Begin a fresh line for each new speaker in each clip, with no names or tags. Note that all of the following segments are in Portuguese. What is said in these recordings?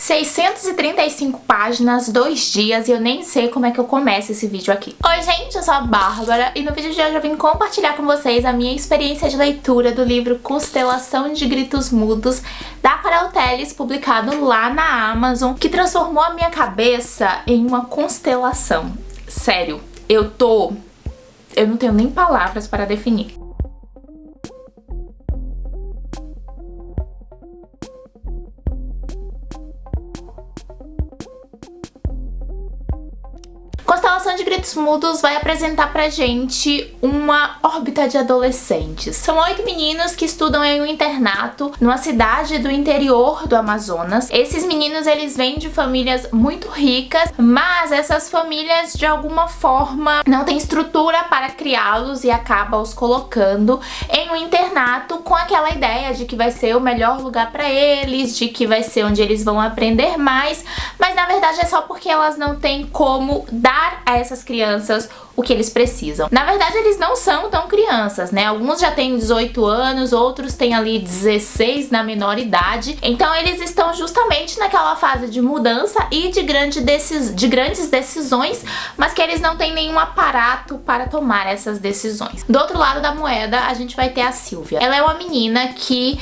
635 páginas, 2 dias, e eu nem sei como é que eu começo esse vídeo aqui. Oi gente, eu sou a Bárbara e no vídeo de hoje eu vim compartilhar com vocês a minha experiência de leitura do livro Constelação de Gritos Mudos, da Carol Teles, publicado lá na Amazon, que transformou a minha cabeça em uma constelação. Sério, eu não tenho nem palavras para definir. Constelação de Gritos Mudos vai apresentar pra gente uma órbita de adolescentes. São 8 meninos que estudam em um internato numa cidade do interior do Amazonas. Esses meninos, eles vêm de famílias muito ricas, mas essas famílias de alguma forma não têm estrutura para criá-los e acaba os colocando em um internato com aquela ideia de que vai ser o melhor lugar pra eles, de que vai ser onde eles vão aprender mais, mas na verdade é só porque elas não têm como dar a essas crianças o que eles precisam. Na verdade, eles não são tão crianças, né? Alguns já têm 18 anos, outros têm ali 16 na menor idade. Então eles estão justamente naquela fase de mudança e de grandes decisões, mas que eles não têm nenhum aparato para tomar essas decisões. Do outro lado da moeda, a gente vai ter a Silvia. Ela é uma menina que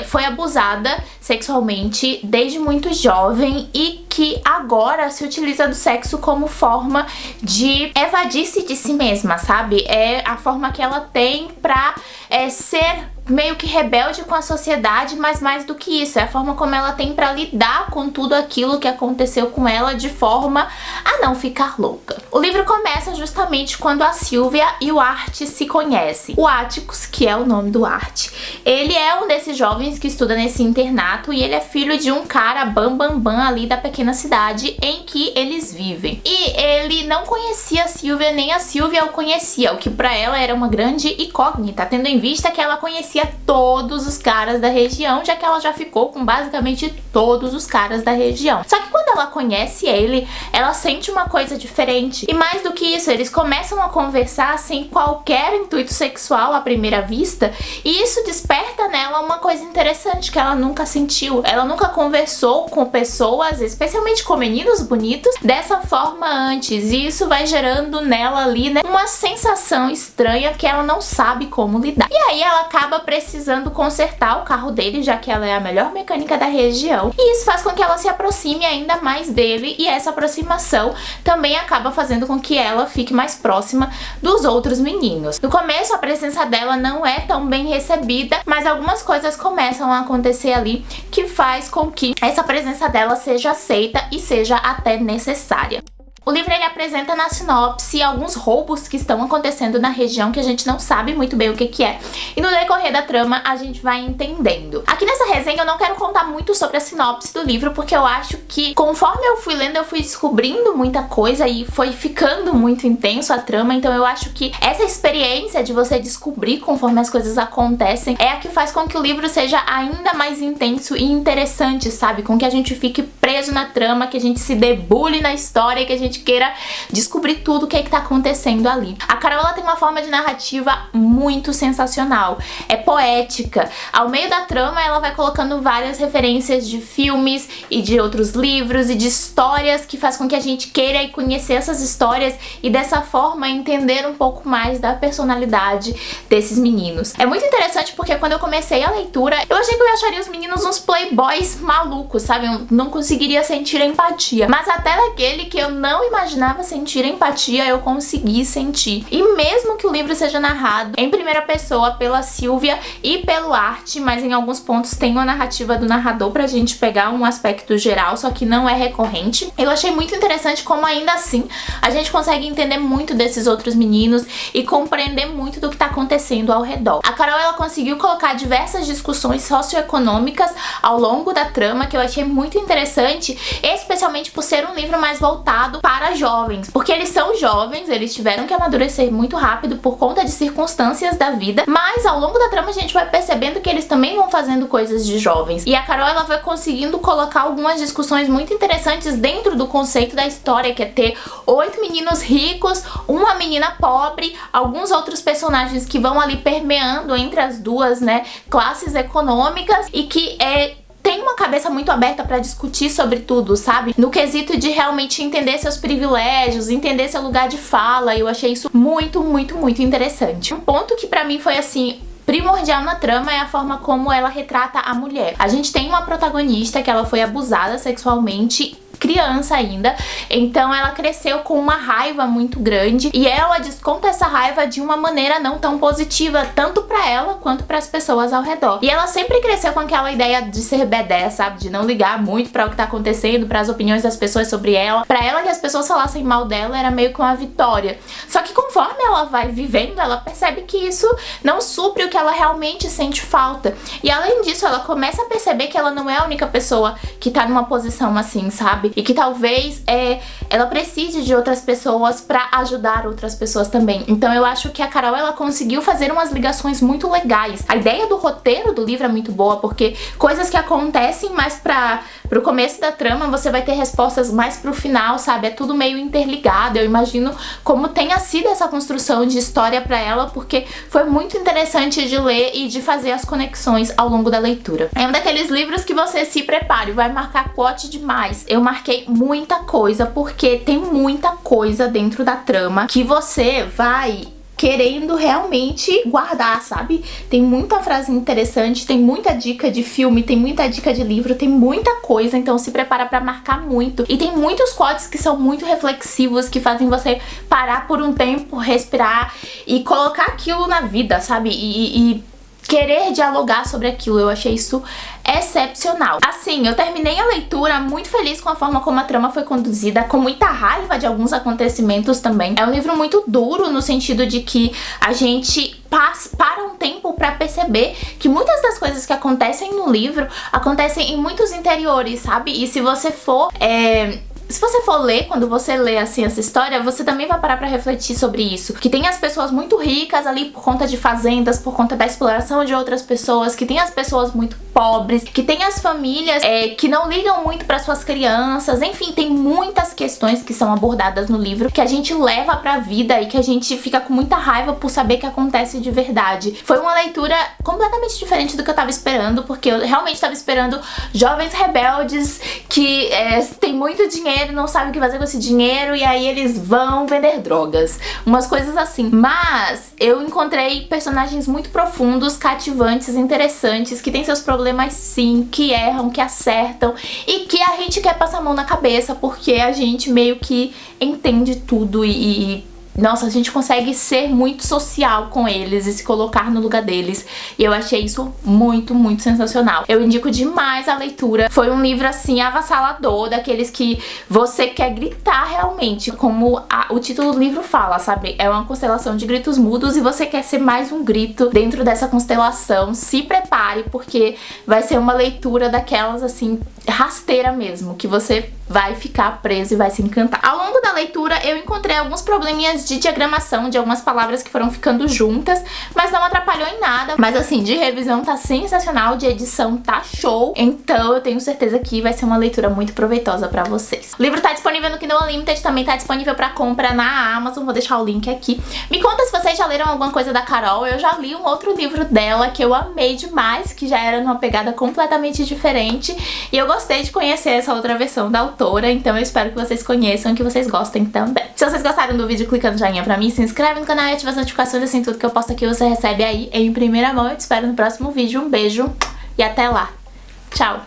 foi abusada sexualmente desde muito jovem e que agora se utiliza do sexo como forma de evadir-se de si mesma, sabe? É a forma que ela tem pra ser meio que rebelde com a sociedade, mas mais do que isso, é a forma como ela tem pra lidar com tudo aquilo que aconteceu com ela de forma a não ficar louca. O livro começa justamente quando a Silvia e o Art se conhecem. O Atticus, que é o nome do Art, ele é um desses jovens que estuda nesse internato e ele é filho de um cara bam ali da pequena cidade em que eles vivem. E ele não conhecia a Silvia, nem a Silvia o conhecia, o que pra ela era uma grande incógnita, tendo em vista que ela conhecia todos os caras da região, já que ela já ficou com basicamente todos os caras da região. Só que quando ela conhece ele, ela sente uma coisa diferente. E mais do que isso, eles começam a conversar sem qualquer intuito sexual à primeira vista, e isso desperta nela uma coisa interessante que ela nunca sentiu. Ela nunca conversou com pessoas, especialmente com meninos bonitos, dessa forma antes, e isso vai gerando nela ali, né, uma sensação estranha que ela não sabe como lidar. E aí ela acaba precisando consertar o carro dele, já que ela é a melhor mecânica da região, e isso faz com que ela se aproxime ainda mais dele, e essa aproximação também acaba fazendo com que ela fique mais próxima dos outros meninos. No começo a presença dela não é tão bem recebida, mas algumas coisas começam a acontecer ali que faz com que essa presença dela seja aceita e seja até necessária. O livro ele apresenta na sinopse alguns roubos que estão acontecendo na região que a gente não sabe muito bem o que é. E no decorrer da trama a gente vai entendendo. Aqui nessa resenha eu não quero contar muito sobre a sinopse do livro, porque eu acho que conforme eu fui lendo eu fui descobrindo muita coisa e foi ficando muito intenso a trama. Então eu acho que essa experiência de você descobrir conforme as coisas acontecem é a que faz com que o livro seja ainda mais intenso e interessante, sabe? Com que a gente fique preso na trama, que a gente se debulhe na história e que a gente queira descobrir tudo o que tá acontecendo ali. A Carol ela tem uma forma de narrativa muito sensacional, é poética. Ao meio da trama ela vai colocando várias referências de filmes e de outros livros e de histórias que faz com que a gente queira ir conhecer essas histórias e dessa forma entender um pouco mais da personalidade desses meninos. É muito interessante porque quando eu comecei a leitura eu achei que eu acharia os meninos uns playboys malucos, sabe? Eu não conseguiria sentir empatia, mas até daquele que eu não imaginava sentir empatia, eu consegui sentir. E mesmo que o livro seja narrado em primeira pessoa pela Silvia e pelo Art, mas em alguns pontos tem uma narrativa do narrador pra gente pegar um aspecto geral, só que não é recorrente, eu achei muito interessante como ainda assim a gente consegue entender muito desses outros meninos e compreender muito do que tá acontecendo ao redor. A Carol ela conseguiu colocar diversas discussões socioeconômicas ao longo da trama que eu achei muito interessante, especialmente por ser um livro mais voltado para jovens, porque eles são jovens, eles tiveram que amadurecer muito rápido por conta de circunstâncias da vida, mas ao longo da trama a gente vai percebendo que eles também vão fazendo coisas de jovens, e a Carol ela vai conseguindo colocar algumas discussões muito interessantes dentro do conceito da história, que é ter 8 meninos ricos, uma menina pobre, alguns outros personagens que vão ali permeando entre as duas, né, classes econômicas, e que tem uma cabeça muito aberta pra discutir sobre tudo, sabe? No quesito de realmente entender seus privilégios, entender seu lugar de fala. Eu achei isso muito, muito, muito interessante. Um ponto que pra mim foi assim primordial na trama é a forma como ela retrata a mulher. A gente tem uma protagonista que ela foi abusada sexualmente, criança ainda, então ela cresceu com uma raiva muito grande e ela desconta essa raiva de uma maneira não tão positiva, tanto pra ela quanto pras pessoas ao redor. E ela sempre cresceu com aquela ideia de ser B10, sabe? De não ligar muito pra o que tá acontecendo, pras opiniões das pessoas sobre ela. Pra ela, que as pessoas falassem mal dela era meio que uma vitória. Só que conforme ela vai vivendo, ela percebe que isso não supre o que ela realmente sente falta. E além disso, ela começa a perceber que ela não é a única pessoa que tá numa posição assim, sabe? E que talvez ela precise de outras pessoas pra ajudar outras pessoas também. Então eu acho que a Carol, ela conseguiu fazer umas ligações muito legais. A ideia do roteiro do livro é muito boa, porque coisas que acontecem mais pro começo da trama, você vai ter respostas mais pro final, sabe? É tudo meio interligado. Eu imagino como tenha sido essa construção de história pra ela, porque foi muito interessante de ler e de fazer as conexões ao longo da leitura. É um daqueles livros que você se prepare, vai marcar pote demais. Eu marquei muita coisa, porque tem muita coisa dentro da trama que você vai querendo realmente guardar, sabe? Tem muita frase interessante, tem muita dica de filme, tem muita dica de livro, tem muita coisa, então se prepara pra marcar muito. E tem muitos quotes que são muito reflexivos, que fazem você parar por um tempo, respirar e colocar aquilo na vida, sabe? E querer dialogar sobre aquilo. Eu achei isso excepcional. Assim, eu terminei a leitura muito feliz com a forma como a trama foi conduzida, com muita raiva de alguns acontecimentos também. É um livro muito duro no sentido de que a gente para um tempo pra perceber que muitas das coisas que acontecem no livro acontecem em muitos interiores, sabe? E se você for ler, quando você lê assim essa história, você também vai parar pra refletir sobre isso. Que tem as pessoas muito ricas ali por conta de fazendas, por conta da exploração de outras pessoas, que tem as pessoas muito pobres, que tem as famílias que não ligam muito para suas crianças. Enfim, tem muitas questões que são abordadas no livro que a gente leva pra vida e que a gente fica com muita raiva por saber que acontece de verdade. Foi uma leitura completamente diferente do que eu tava esperando, porque eu realmente tava esperando jovens rebeldes que têm muito dinheiro, não sabem o que fazer com esse dinheiro e aí eles vão vender drogas, umas coisas assim. Mas eu encontrei personagens muito profundos, cativantes, interessantes, que têm seus problemas sim, que erram, que acertam e que a gente quer passar a mão na cabeça porque a gente meio que entende tudo e nossa, a gente consegue ser muito social com eles e se colocar no lugar deles. E eu achei isso muito, muito sensacional. Eu indico demais a leitura. Foi um livro, assim, avassalador, daqueles que você quer gritar realmente, como o título do livro fala, sabe? É uma constelação de gritos mudos e você quer ser mais um grito dentro dessa constelação. Se prepare, porque vai ser uma leitura daquelas, assim, rasteira mesmo, que você vai ficar preso e vai se encantar. Ao longo da leitura eu encontrei alguns probleminhas de diagramação de algumas palavras que foram ficando juntas, mas não atrapalhou em nada. Mas assim, de revisão tá sensacional, de edição tá show, então eu tenho certeza que vai ser uma leitura muito proveitosa pra vocês. O livro tá disponível no Kindle Unlimited, também tá disponível pra compra na Amazon, vou deixar o link aqui. Me conta se vocês já leram alguma coisa da Carol. Eu já li um outro livro dela que eu amei demais, que já era numa pegada completamente diferente, e eu gostei de conhecer essa outra versão da autora, então eu espero que vocês conheçam e que vocês gostem também. Se vocês gostaram do vídeo, clica no joinha pra mim, se inscreve no canal e ativa as notificações, assim tudo que eu posto aqui você recebe aí em primeira mão. Eu te espero no próximo vídeo. Um beijo e até lá. Tchau!